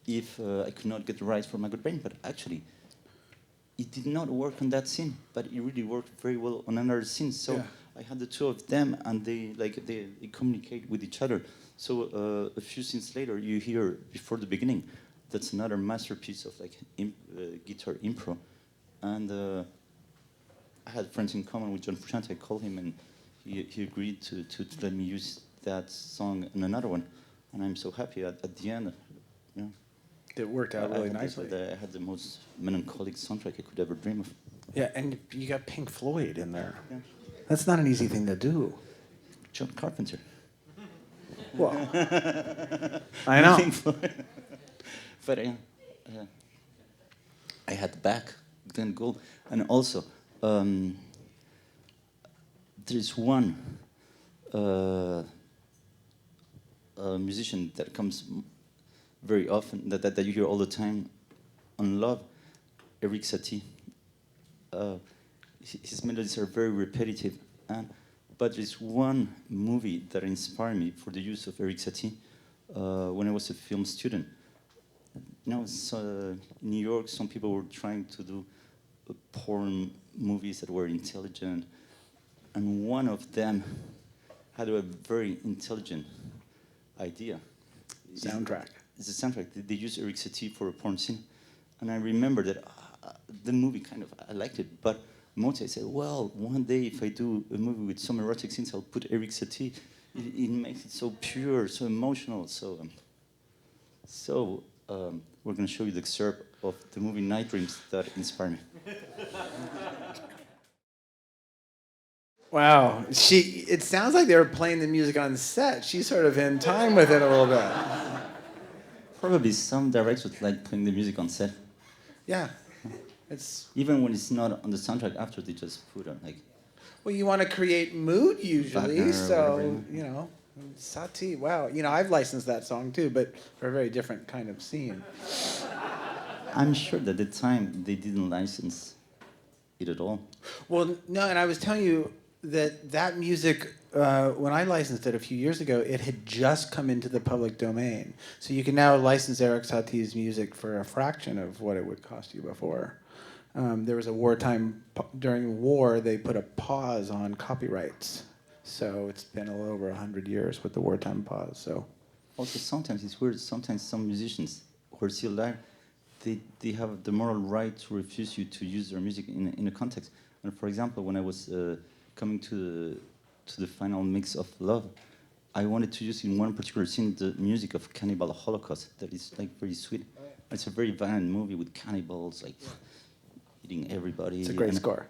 if I could not get the rights for Maggot Brain, but actually it did not work on that scene, but it really worked very well on another scene. So yeah. I had the two of them, and they communicate with each other. So a few scenes later, you hear Before the Beginning. That's another masterpiece of like guitar impro, and I had friends in common with John Frusciante. I called him, and he agreed to let me use that song in another one, and I'm so happy at the end. Yeah. It worked out really nicely. I had the most melancholic soundtrack I could ever dream of. Yeah, and you got Pink Floyd in there. Yeah. That's not an easy thing to do. John Carpenter. Well, I know. Pink Floyd. But I had back Glenn Gould, and also there's one musician that comes very often that you hear all the time on Love, Eric Satie. His melodies are very repetitive, but there's one movie that inspired me for the use of Eric Satie when I was a film student. You know, in New York, some people were trying to do porn movies that were intelligent, and one of them had a very intelligent idea. Soundtrack. It's a soundtrack. They used Eric Satie for a porn scene, and I remember that the movie I liked it, but mostly I said, well, one day if I do a movie with some erotic scenes, I'll put Eric Satie. It makes it so pure, so emotional, so. We're going to show you the excerpt of the movie Nightdreams that inspired me. Wow. It sounds like they were playing the music on set. She's sort of in time with it a little bit. Probably some directors like playing the music on set. Yeah. Even when it's not on the soundtrack after, they just put on Well, you want to create mood usually, Wagner, so, whatever. you know. Satie, wow. You know, I've licensed that song too, but for a very different kind of scene. I'm sure that at the time they didn't license it at all. Well, no, and I was telling you that music, when I licensed it a few years ago, it had just come into the public domain. So you can now license Eric Satie's music for a fraction of what it would cost you before. There was a wartime, during the war, they put a pause on copyrights. So it's been a little over 100 years with the wartime pause. So, also sometimes it's weird. Sometimes some musicians who are still alive, they have the moral right to refuse you to use their music in a context. And for example, when I was coming to the final mix of Love, I wanted to use in one particular scene the music of Cannibal Holocaust. That is very sweet. It's a very violent movie with cannibals eating everybody. It's a great score.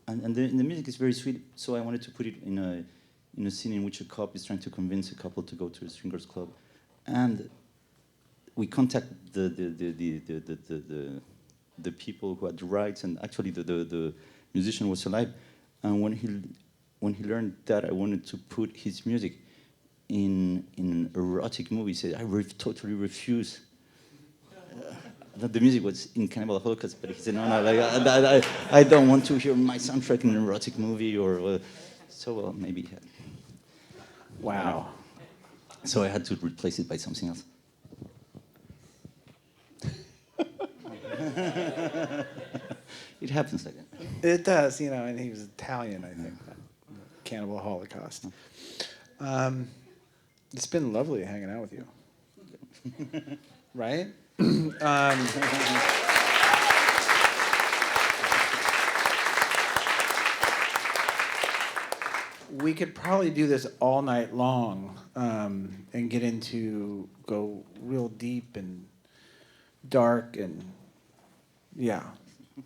And the music is very sweet, so I wanted to put it in a scene in which a cop is trying to convince a couple to go to a swingers club, and we contact the people who had the rights, and actually the musician was alive, and when he learned that I wanted to put his music, in an erotic movie. He said, totally refuse. That the music was in Cannibal Holocaust, but he said, no, like, I don't want to hear my soundtrack in an erotic movie, or so, well, maybe. Wow. So I had to replace it by something else. It happens like that. It does, you know, and he was Italian, I think. Cannibal Holocaust. It's been lovely hanging out with you. Right? We could probably do this all night long and go real deep and dark and yeah.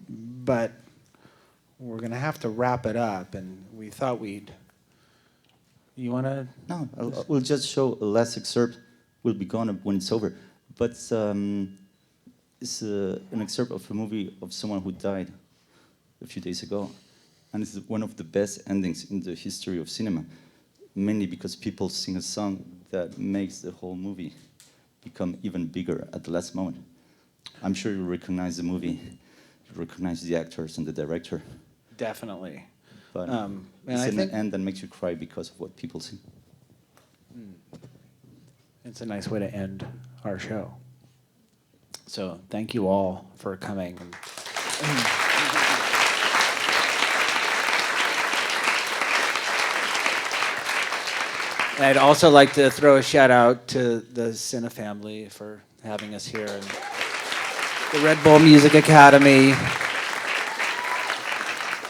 But we're going to have to wrap it up, and we thought you want to? No, we'll just show a last excerpt. We'll be gone when it's over. But it's an excerpt of a movie of someone who died a few days ago. And it's one of the best endings in the history of cinema, mainly because people sing a song that makes the whole movie become even bigger at the last moment. I'm sure you recognize the movie, you recognize the actors and the director. Definitely. But and it's I an think end that makes you cry because of what people sing. it's a nice way to end our show. So thank you all for coming. And I'd also like to throw a shout out to the Cine family for having us here, and the Red Bull Music Academy.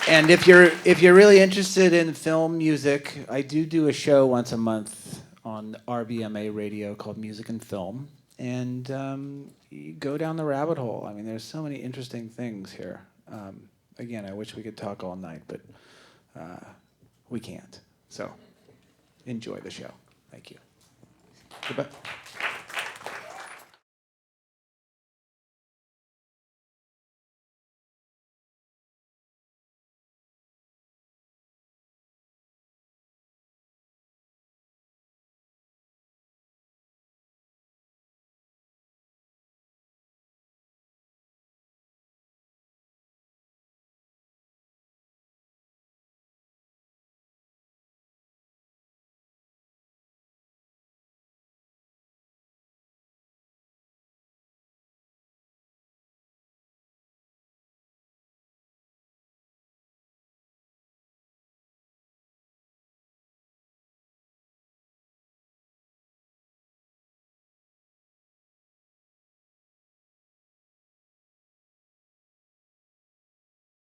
And if you're really interested in film music, I do a show once a month on RBMA radio called Music and Film, and you go down the rabbit hole. I mean, there's so many interesting things here. Again, I wish we could talk all night, but we can't. So enjoy the show. Thank you. Goodbye.